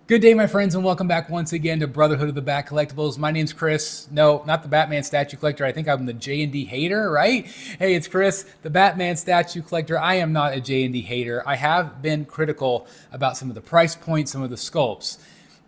Good day, my friends, and welcome back once again to Brotherhood of the Bat Collectibles. My name's Chris. No, not the Batman statue collector. I think I'm the JND hater, right? Hey, it's Chris, the Batman statue collector. I am not a JND hater. I have been critical about some of the price points, some of the sculpts,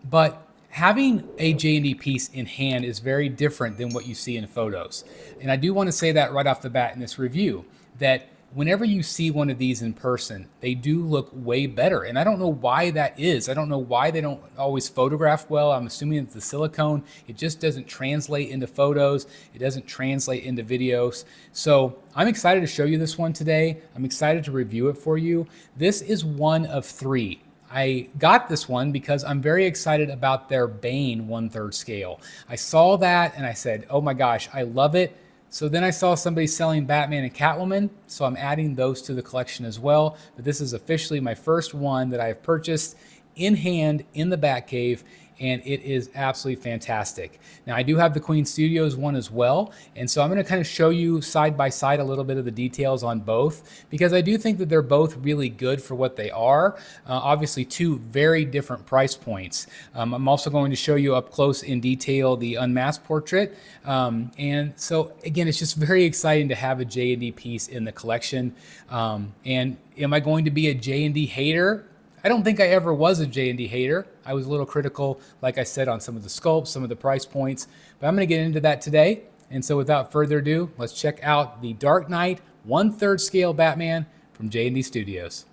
but having a JND piece in hand is very different than what you see in photos. And I do want to say that right off the bat in this review, that whenever you see one of these in person, they do look way better. And I don't know why that is. I don't know why they don't always photograph well. I'm assuming it's the silicone. It just doesn't translate into photos. It doesn't translate into videos. So I'm excited to show you this one today. I'm excited to review it for you. This is one of three. I got this one because I'm very excited about their Bane 1/3 scale. I saw that and I said, oh my gosh, I love it. So then I saw somebody selling Batman and Catwoman, so I'm adding those to the collection as well. But this is officially my first one that I have purchased in hand in the Batcave, and it is absolutely fantastic. Now, I do have the Queen Studios one as well, and so I'm going to kind of show you side by side a little bit of the details on both, because I do think that they're both really good for what they are. Obviously, two very different price points. I'm also going to show you up close in detail the unmasked portrait, and so again, it's just very exciting to have a J&D piece in the collection. And am I going to be a J&D hater? I don't think I ever was a J&D hater. I was a little critical, like I said, on some of the sculpts, some of the price points, but I'm going to get into that today. And so without further ado, let's check out the Dark Knight 1/3 scale Batman from J&D Studios.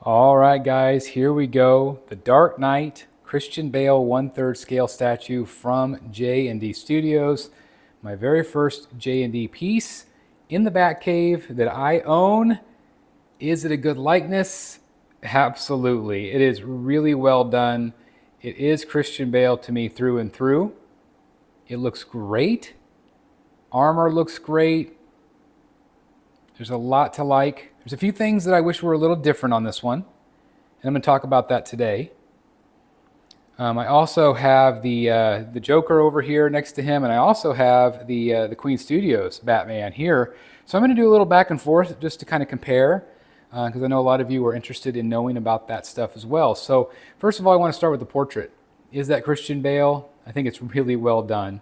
All right, guys, here we go. The Dark Knight Christian Bale 1/3 scale statue from J&D Studios. My very first J&D piece in the Batcave that I own. Is it a good likeness? Absolutely. It is really well done. It is Christian Bale to me through and through. It looks great. Armor looks great. There's a lot to like. There's a few things that I wish were a little different on this one, and I'm going to talk about that today. I also have the Joker over here next to him, and I also have the Queen Studios Batman here. So I'm going to do a little back and forth just to kind of compare, because I know a lot of you are interested in knowing about that stuff as well. So first of all, I want to start with the portrait. Is that Christian Bale? I think it's really well done.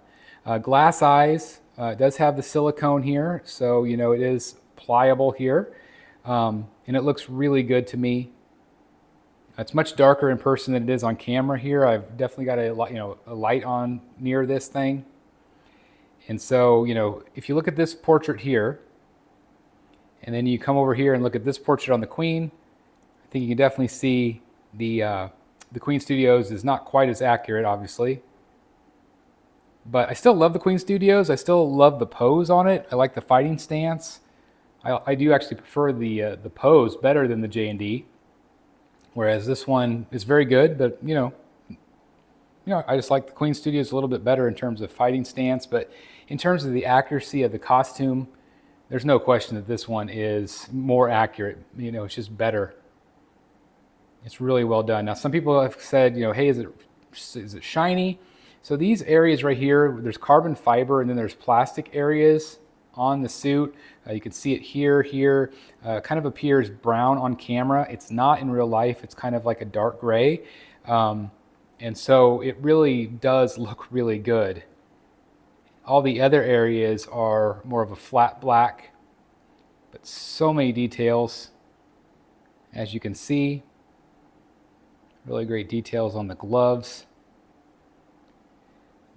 Glass eyes. It does have the silicone here, so you know it is pliable here, and it looks really good to me. It's much darker in person than it is on camera here. I've definitely got a light on near this thing, and so if you look at this portrait here, and then you come over here and look at this portrait on the Queen, I think you can definitely see the Queen Studios is not quite as accurate, obviously. But I still love the Queen Studios. I still love the pose on it. I like the fighting stance. I do actually prefer the pose better than the J&D, whereas this one is very good. But I just like the Queen Studios a little bit better in terms of fighting stance. But in terms of the accuracy of the costume, there's no question that this one is more accurate. It's just better. It's really well done. Now, some people have said, hey, is it shiny? So these areas right here, there's carbon fiber, and then there's plastic areas on the suit. You can see it here. Kind of appears brown on camera. It's not in real life. It's kind of like a dark gray. And so it really does look really good. All the other areas are more of a flat black, but so many details, as you can see. Really great details on the gloves.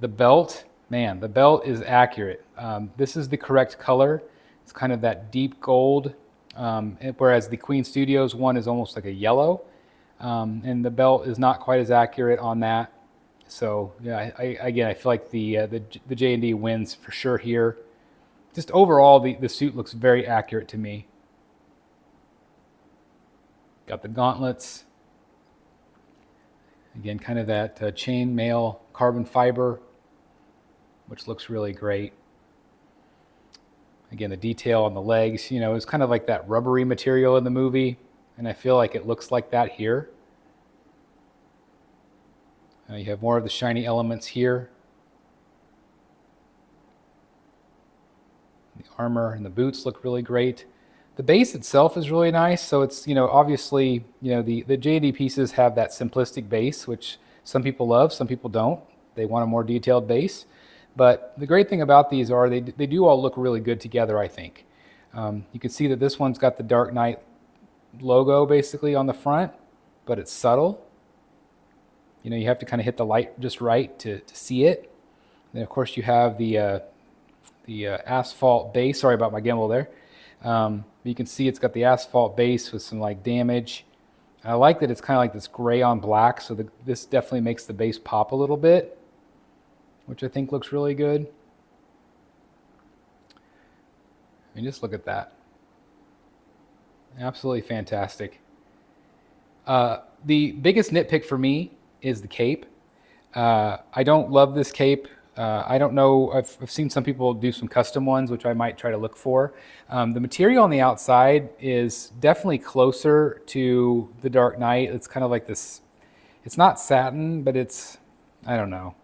The belt, man, the belt is accurate. This is the correct color. It's kind of that deep gold, whereas the Queen Studios one is almost like a yellow. And the belt is not quite as accurate on that. So yeah, I feel like the J&D wins for sure here. Just overall, the suit looks very accurate to me. Got the gauntlets. Again, kind of that chainmail carbon fiber, which looks really great. Again, the detail on the legs, it's kind of like that rubbery material in the movie, and I feel like it looks like that here. You have more of the shiny elements here. The armor and the boots look really great. The base itself is really nice. So it's, obviously, the JND pieces have that simplistic base, which some people love, some people don't. They want a more detailed base. But the great thing about these are they do all look really good together, I think. You can see that this one's got the Dark Knight logo basically on the front, but it's subtle. You have to kind of hit the light just right to see it. And then, of course, you have the asphalt base. Sorry about my gimbal there. You can see it's got the asphalt base with some like damage. I like that it's kind of like this gray on black, so this definitely makes the base pop a little bit, which I think looks really good. I mean, just look at that. Absolutely fantastic. The biggest nitpick for me is the cape. I don't love this cape. I don't know. I've seen some people do some custom ones, which I might try to look for. The material on the outside is definitely closer to the Dark Knight. It's kind of like this. It's not satin, but I don't know.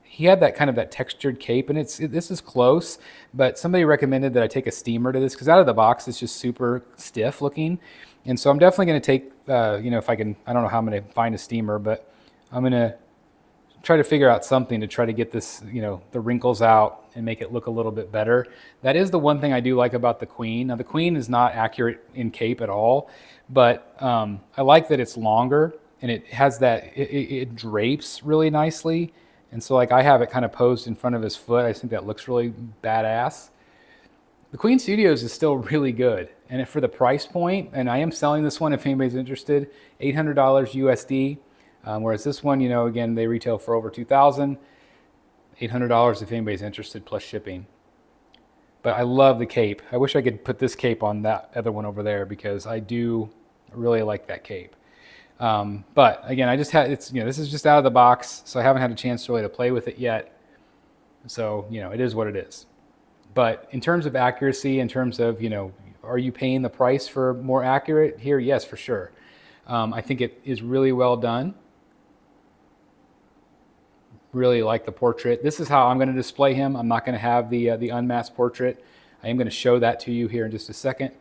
He had that kind of that textured cape, and this is close. But somebody recommended that I take a steamer to this because out of the box it's just super stiff looking, and so I'm definitely going to take. If I can, I don't know how I'm going to find a steamer, but I'm going to try to figure out something to try to get this, the wrinkles out and make it look a little bit better. That is the one thing I do like about the Queen. Now the Queen is not accurate in cape at all, but I like that it's longer and it has that, it drapes really nicely. And so like I have it kind of posed in front of his foot. I think that looks really badass. The Queen Studios is still really good. And for the price point, and I am selling this one if anybody's interested, $800 USD. Whereas this one, again, they retail for over $2,000, $800 if anybody's interested, plus shipping. But I love the cape. I wish I could put this cape on that other one over there because I do really like that cape. But again, I just had this is just out of the box, so I haven't had a chance really to play with it yet. So it is what it is. But in terms of accuracy, in terms of are you paying the price for more accurate here? Yes, for sure. I think it is really well done. Really like the portrait. This is how I'm going to display him. I'm not going to have the unmasked portrait. I am going to show that to you here in just a second.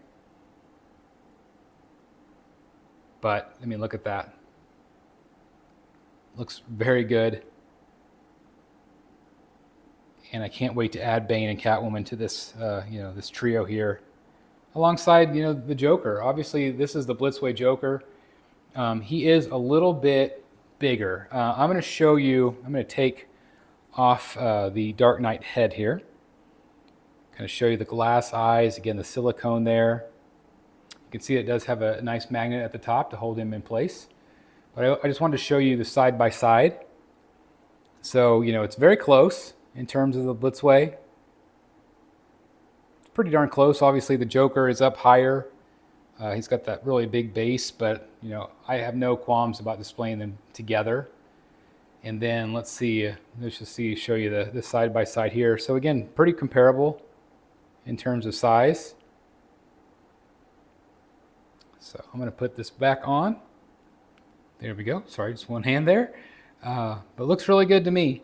But I mean, look at that. Looks very good. And I can't wait to add Bane and Catwoman to this, this trio here, alongside the Joker. Obviously, this is the Blitzway Joker. He is a little bit bigger. I'm going to show you, I'm going to take off the Dark Knight head here. Kind of show you the glass eyes, again, the silicone there. You can see it does have a nice magnet at the top to hold him in place. But I just wanted to show you the side by side. So, it's very close in terms of the Blitzway. It's pretty darn close. Obviously, the Joker is up higher. He's got that really big base, but I have no qualms about displaying them together. And then let's see, show you the side by side here. So again, pretty comparable in terms of size. So I'm going to put this back on. There we go. Sorry, just one hand there. But looks really good to me.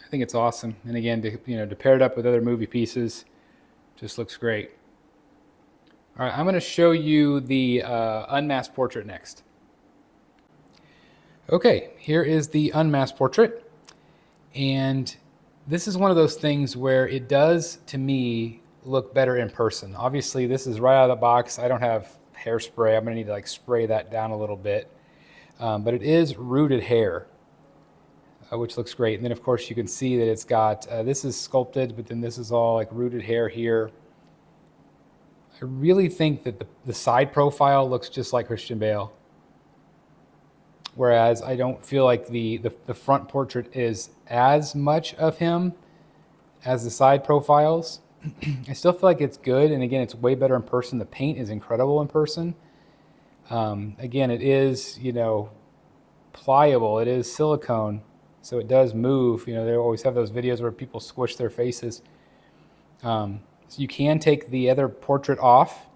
I think it's awesome. And again, to pair it up with other movie pieces, just looks great. All right, I'm going to show you the unmasked portrait next. Okay, here is the unmasked portrait. And this is one of those things where it does, to me, look better in person. Obviously, this is right out of the box. I don't have hairspray. I'm going to need to spray that down a little bit. But it is rooted hair, which looks great. And then, of course, you can see that it's got, this is sculpted, but then this is all rooted hair here. I really think that the side profile looks just like Christian Bale. Whereas I don't feel like the front portrait is as much of him as the side profiles. I still feel like it's good. And again, it's way better in person. The paint is incredible in person. Again, it is, pliable. It is silicone. So it does move. They always have those videos where people squish their faces. So you can take the other portrait off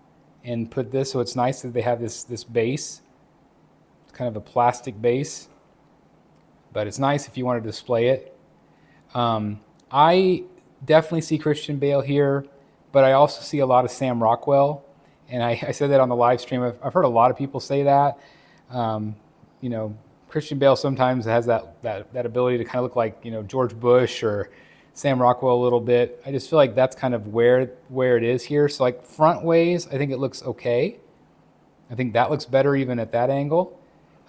and put this. So it's nice that they have this base. It's kind of a plastic base. But it's nice if you want to display it. I definitely see Christian Bale here, but I also see a lot of Sam Rockwell. And I said that on the live stream. I've heard a lot of people say that. You know, Christian Bale sometimes has that ability to kind of look like, you know, George Bush or Sam Rockwell a little bit. I just feel like that's kind of where it is here. So like front ways, I think it looks okay. I think that looks better even at that angle.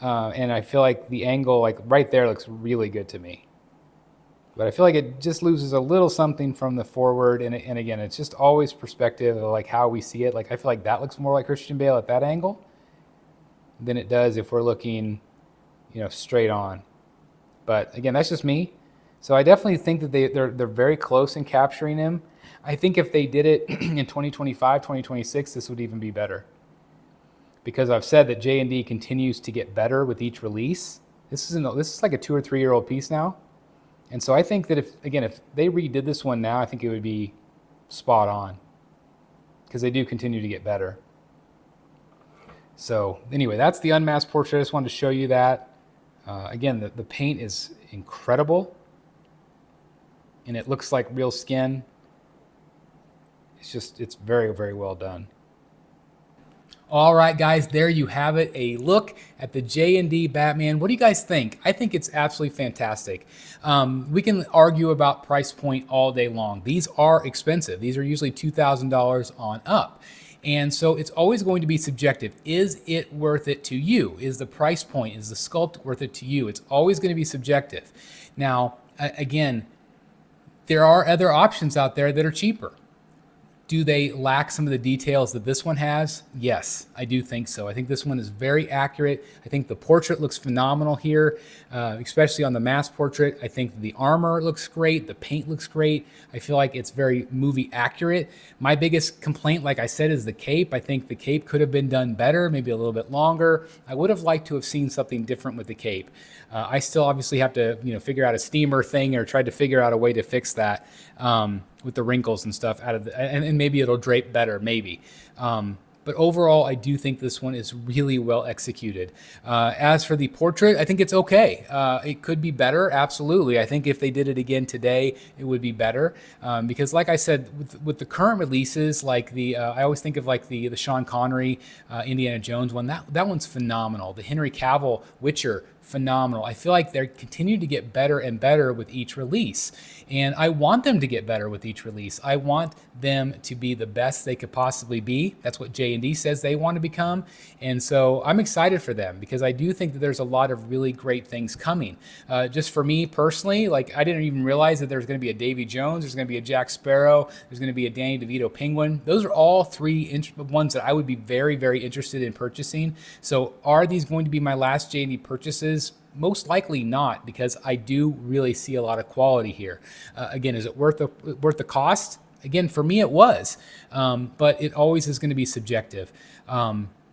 And I feel like the angle like right there looks really good to me. But I feel like it just loses a little something from the forward. And again, it's just always perspective of like how we see it. Like I feel like that looks more like Christian Bale at that angle than it does if we're looking, you know, straight on. But again, that's just me. So I definitely think that they're very close in capturing him. I think if they did it in 2025, 2026, this would even be better. Because I've said that JND continues to get better with each release. This is like a 2 or 3 year old piece now. And so I think that if they redid this one now, I think it would be spot on. Because they do continue to get better. So anyway, that's the unmasked portrait. I just wanted to show you that. Again, the paint is incredible. And it looks like real skin. It's very, very well done. All right, guys, there you have it. A look at the JND Batman. What do you guys think? I think it's absolutely fantastic. We can argue about price point all day long. These are expensive. These are usually $2,000 on up. And so it's always going to be subjective. Is it worth it to you? Is the price point, is the sculpt worth it to you? It's always going to be subjective. Now, again, there are other options out there that are cheaper. Do they lack some of the details that this one has? Yes, I do think so. I think this one is very accurate. I think the portrait looks phenomenal here, especially on the mass portrait. I think the armor looks great. The paint looks great. I feel like it's very movie accurate. My biggest complaint, like I said, is the cape. I think the cape could have been done better, maybe a little bit longer. I would have liked to have seen something different with the cape. I still obviously have to, figure out a steamer thing or try to figure out a way to fix that. With the wrinkles and stuff out of the, and maybe it'll drape better, maybe. But overall, I do think this one is really well executed. As for the portrait, I think it's okay. It could be better, absolutely. I think if they did it again today, it would be better. Because like I said, with the current releases, like I always think of like the Sean Connery, Indiana Jones one, that one's phenomenal. The Henry Cavill Witcher, phenomenal. I feel like they're continuing to get better and better with each release. And I want them to get better with each release. I want them to be the best they could possibly be. That's what JND says they want to become. And so I'm excited for them because I do think that there's a lot of really great things coming. Just for me personally, like I didn't even realize that there's going to be a Davy Jones, there's going to be a Jack Sparrow, there's going to be a Danny DeVito Penguin. Those are all three ones that I would be very, very interested in purchasing. So are these going to be my last JND purchases? Most likely not, because I do really see a lot of quality here. Again, is it worth the cost? Again, for me, it was, but it always is going to be subjective.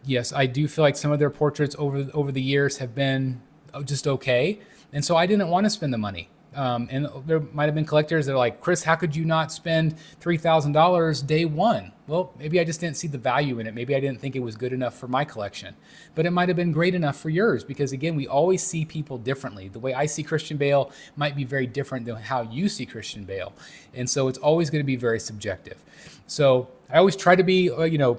Yes, I do feel like some of their portraits over the years have been just okay, and so I didn't want to spend the money. And there might have been collectors that are like, Chris, how could you not spend $3,000 day one? Well, maybe I just didn't see the value in it. Maybe I didn't think it was good enough for my collection. But it might have been great enough for yours because, again, we always see people differently. The way I see Christian Bale might be very different than how you see Christian Bale. And so it's always going to be very subjective. So I always try to be,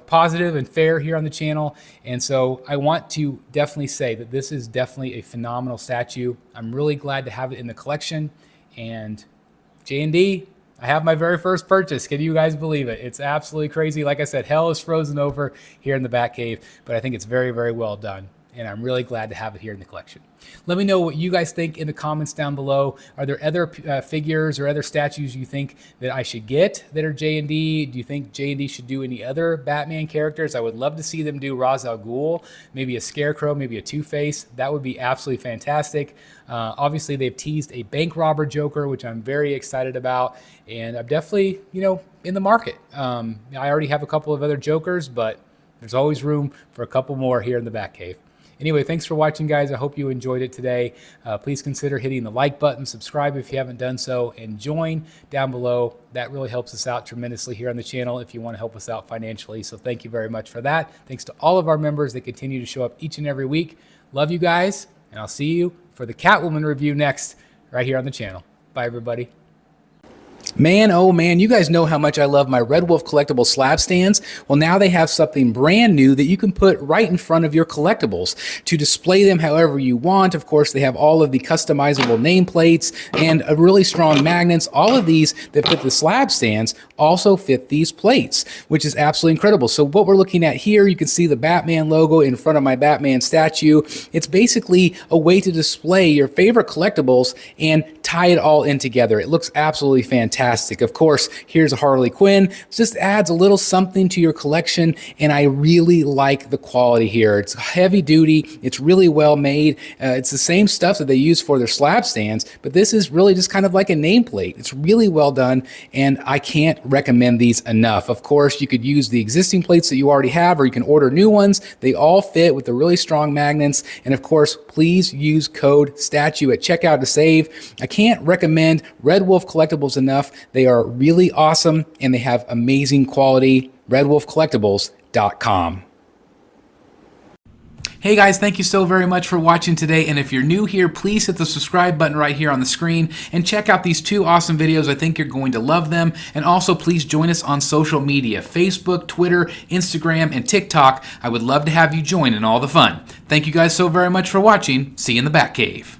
positive and fair here on the channel. And so I want to definitely say that this is definitely a phenomenal statue. I'm really glad to have it in the collection. And JND, I have my very first purchase. Can you guys believe it? It's absolutely crazy. Like I said, hell is frozen over here in the Batcave, but I think it's very, very well done. And I'm really glad to have it here in the collection. Let me know what you guys think in the comments down below. Are there other figures or other statues you think that I should get that are JND? Do you think JND should do any other Batman characters? I would love to see them do Ra's al Ghul, maybe a Scarecrow, maybe a Two-Face. That would be absolutely fantastic. Obviously, they've teased a bank robber Joker, which I'm very excited about. And I'm definitely, in the market. I already have a couple of other Jokers, but there's always room for a couple more here in the Batcave. Anyway, thanks for watching, guys. I hope you enjoyed it today. Please consider hitting the like button, subscribe if you haven't done so, and join down below. That really helps us out tremendously here on the channel if you want to help us out financially. So thank you very much for that. Thanks to all of our members that continue to show up each and every week. Love you guys, and I'll see you for the Catwoman review next right here on the channel. Bye, everybody. Man, oh man, you guys know how much I love my Redwolf Collectible slab stands. Well, now they have something brand new that you can put right in front of your collectibles to display them however you want. Of course, they have all of the customizable nameplates and a really strong magnets. All of these that fit the slab stands also fit these plates, which is absolutely incredible. So what we're looking at here, you can see the Batman logo in front of my Batman statue. It's basically a way to display your favorite collectibles and tie it all in together. It looks absolutely fantastic. Of course, here's a Harley Quinn. It just adds a little something to your collection, and I really like the quality here. It's heavy duty. It's really well made. It's the same stuff that they use for their slab stands, but this is really just kind of like a nameplate. It's really well done, and I can't recommend these enough. Of course, you could use the existing plates that you already have, or you can order new ones. They all fit with the really strong magnets, and of course, please use code STATUE at checkout to save. I can't recommend Redwolf Collectibles enough. They are really awesome and they have amazing quality. Redwolfcollectibles.com. Hey guys, thank you so very much for watching today, and if you're new here, please hit the subscribe button right here on the screen and check out these two awesome videos. I think you're going to love them. And also please join us on social media, Facebook, Twitter, Instagram, and TikTok. I would love to have you join in all the fun. Thank you guys so very much for watching. See you in the Batcave.